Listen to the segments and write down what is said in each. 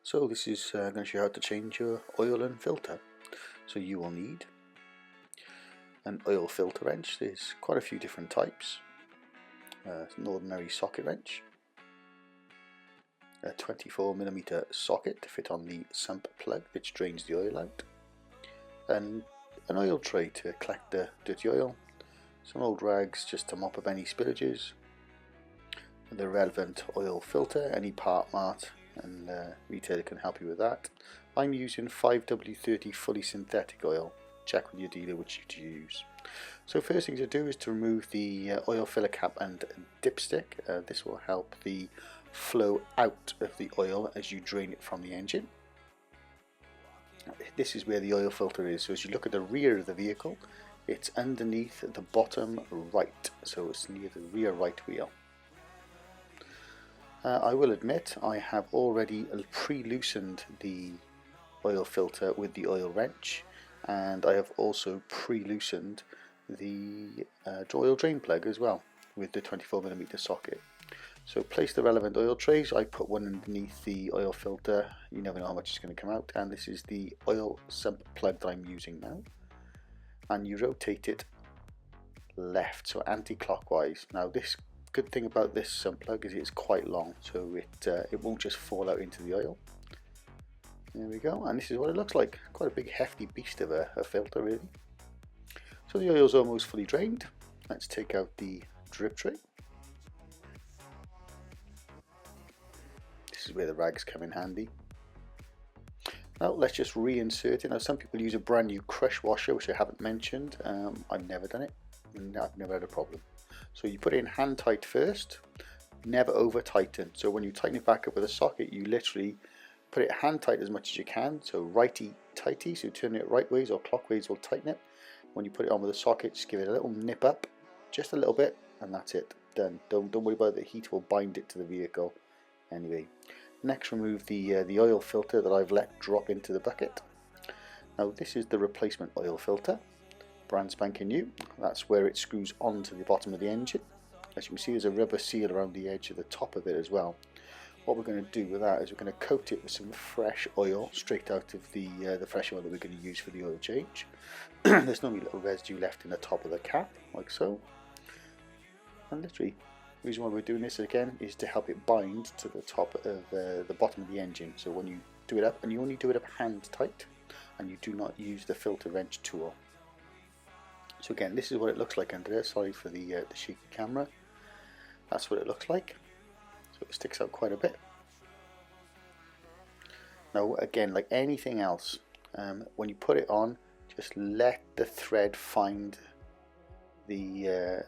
So this is going to show you how to change your oil and filter. So you will need an oil filter wrench. There's quite a few different types. An ordinary socket wrench, a 24mm socket to fit on the sump plug which drains the oil out, and an oil tray to collect the dirty oil, some old rags just to mop up any spillages, the relevant oil filter, any part mart, and retailer can help you with that. I'm using 5W30 fully synthetic oil. Check with your dealer which you to use. So first thing to do is to remove the oil filler cap and dipstick. This will help the flow out of the oil as you drain it from the engine. This is where the oil filter is. So as you look at the rear of the vehicle, it's underneath the bottom right, so it's near the rear right wheel. I will admit I have already pre-loosened the oil filter with the oil wrench, and I have also pre-loosened the oil drain plug as well with the 24mm socket. So place the relevant oil trays. I put one underneath the oil filter. You never know how much is going to come out, and this is the oil sump plug that I'm using now, and you rotate it left, so anti-clockwise. Now this good thing about this sump plug is it's quite long, so it won't just fall out into the oil. There we go, and this is what it looks like. Quite a big hefty beast of a filter really. So the oil's almost fully drained. Let's take out the drip tray. This is where the rags come in handy. Now let's just reinsert it. Now some people use a brand new crush washer, which I haven't mentioned. I've never done it and I've never had a problem. So you put it in hand tight first, never over tighten. So when you tighten it back up with a socket, you literally put it hand tight as much as you can. So righty tighty, so turn it right ways or clockways will tighten it. When you put it on with a socket, just give it a little nip up, just a little bit, and that's it, done. Don't worry about it, the heat will bind it to the vehicle. Anyway, next remove the oil filter that I've let drop into the bucket. Now this is the replacement oil filter. Brand spanking new. That's where it screws onto the bottom of the engine. As you can see, there's a rubber seal around the edge of the top of it as well. What we're going to do with that is we're going to coat it with some fresh oil straight out of the fresh oil that we're going to use for the oil change. There's normally little residue left in the top of the cap, like so. And literally, the reason why we're doing this again is to help it bind to the top of the bottom of the engine. So when you do it up, and you only do it up hand tight, and you do not use the filter wrench tool. So again, this is what it looks like under there. Sorry for the shaky camera. That's what it looks like. So it sticks out quite a bit. Now again, like anything else, when you put it on, just let the thread find the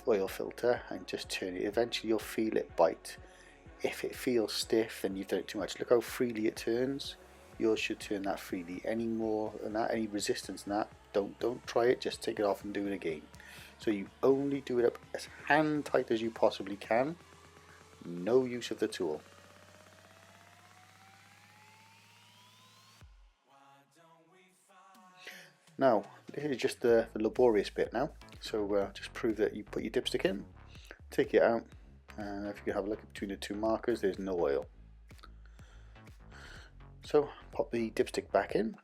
oil filter and just turn it. Eventually you'll feel it bite. If it feels stiff, then you've done it too much. Look how freely it turns. Yours should turn that freely. Any more than that, any resistance than that, don't try it. Just take it off and do it again. So you only do it up as hand tight as you possibly can. No use of the tool. Now this is just the laborious bit now. So just prove that you put your dipstick in, take it out, and if you can have a look between the two markers, there's no oil. So pop the dipstick back in.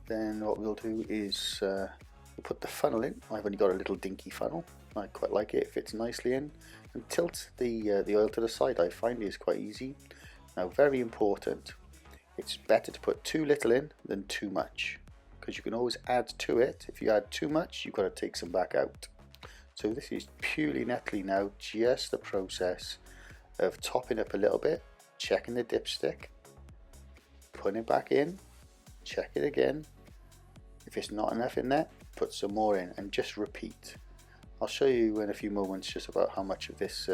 Then what we'll do is we'll put the funnel in. I've only got a little dinky funnel. I quite like it. It fits nicely in. And tilt the oil to the side. I find it is quite easy. Now, very important. It's better to put too little in than too much, because you can always add to it. If you add too much, you've got to take some back out. So this is purely nettly now just the process of topping up a little bit, checking the dipstick, putting it back in, check it again. If it's not enough in there, put some more in and just repeat. I'll show you in a few moments just about how much of this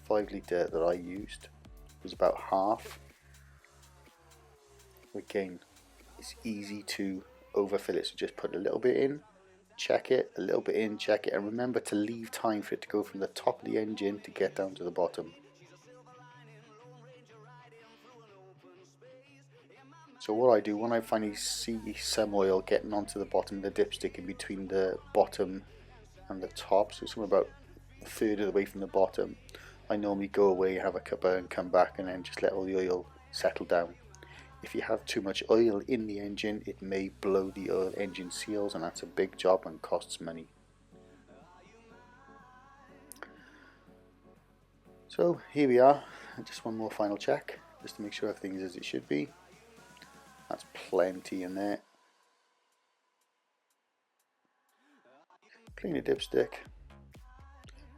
5 litre that I used was about half. Again, it's easy to overfill it, so just put a little bit in, check it, a little bit in, check it, and remember to leave time for it to go from the top of the engine to get down to the bottom. So what I do when I finally see some oil getting onto the bottom of the dipstick in between the bottom and the top, so somewhere about a third of the way from the bottom, I normally go away, have a cuppa and come back and then just let all the oil settle down. If you have too much oil in the engine, it may blow the oil engine seals, and that's a big job and costs money. So here we are, just one more final check just to make sure everything is as it should be. That's plenty in there. Clean the dipstick.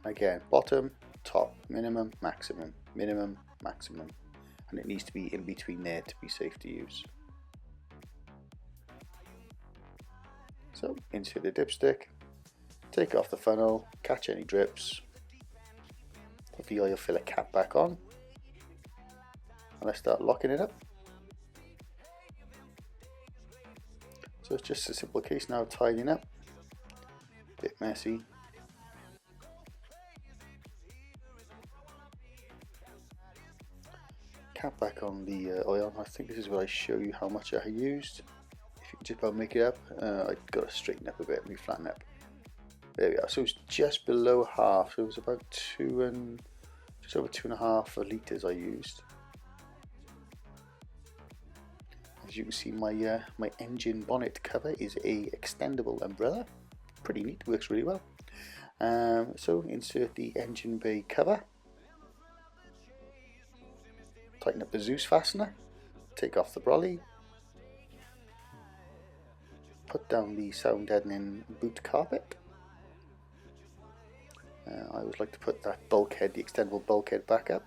Again, bottom, top, minimum, maximum, minimum, maximum. And it needs to be in between there to be safe to use. So insert the dipstick, take off the funnel, catch any drips, put the oil filler cap back on, and let's start locking it up. So it's just a simple case now of tidying up, a bit messy. Cap back on the oil. I think this is where I show you how much I used. If you can just about make it up, I've got to straighten up a bit, let me flatten up. There we are. So it's just below half. So it was about just over 2.5 litres I used. As you can see, my my engine bonnet cover is a extendable umbrella. Pretty neat, works really well. So insert the engine bay cover. Tighten up the Zeus fastener, take off the brolly, put down the sound deadening boot carpet. I always like to put that bulkhead, the extendable bulkhead, back up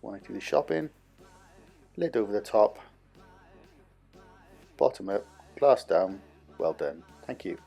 when I do the shopping. Lid over the top, bottom up, glass down. Well done. Thank you.